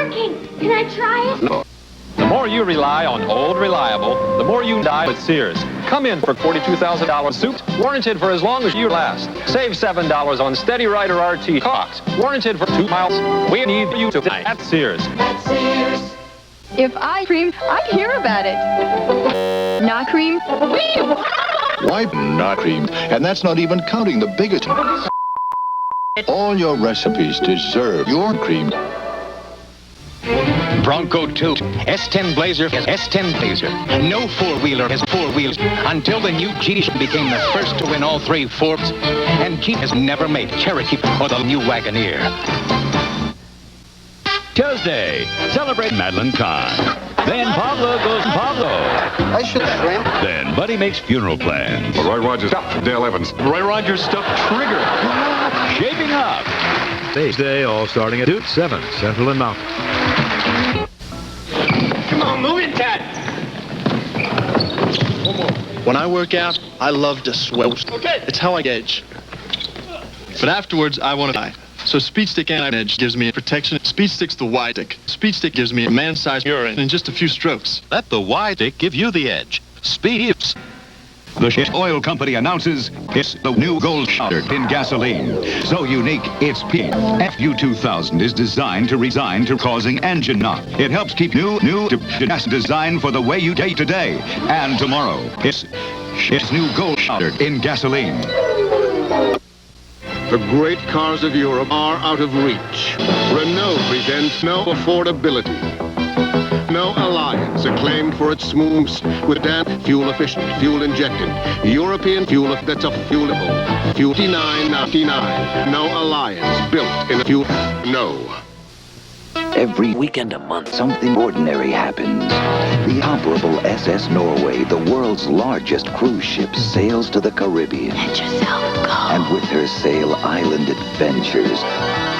working. Can I try it? No. The more you rely on old reliable, the more you die with Sears. Come in for $42,000 soup, warranted for as long as you last. Save $7 on Steady Rider RT Cox, warranted for 2 miles. We need you tonight at Sears. At Sears. If I cream, I hear about it. Not cream? Why not cream? And that's not even counting the biggest. All your recipes deserve your cream. Bronco 2, S10 Blazer has S10 Blazer. No four-wheeler has 4 wheels until the new GT became the first to win all 3 Forbes, and Jeep has never made Cherokee or the new Wagoneer. Tuesday, celebrate Madeline Kahn. Then Pablo goes Pablo. I should have Graham. Then Buddy makes funeral plans. Roy Rogers stuffed Dale Evans. Roy Rogers stuffed Trigger. Shaping up. Tuesday, all starting at 7 Central and Mountain. Come on, move it, Ted. When I work out, I love to sweat. Okay. It's how I gauge. But afterwards, I want to die. So Speed Stick Anti-Edge gives me protection. Speed Stick's the Y stick. Speed Stick gives me a man-sized urine in just a few strokes. Let the Y stick give you the edge. Speed Ips. The Shell Oil Company announces it's the new gold standard in gasoline. So unique, it's peak. FU2000 is designed to causing engine knock. It helps keep new gas designed for the way you date today and tomorrow. It's new gold standard in gasoline. The great cars of Europe are out of reach. Renault presents no affordability. No Alliance, acclaimed for its smooth, with damn fuel-efficient, fuel-injected, European fuel that's a fuelable. Fuel $59.99. No Alliance, built in a fuel. No. Every weekend a month, something ordinary happens. The incomparable SS Norway, the world's largest cruise ship, sails to the Caribbean. Let yourself go. And with her sail island adventures,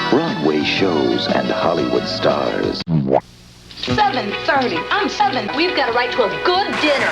Broadway shows, and Hollywood stars. 7:30. I'm 7. We've got a right to a good dinner.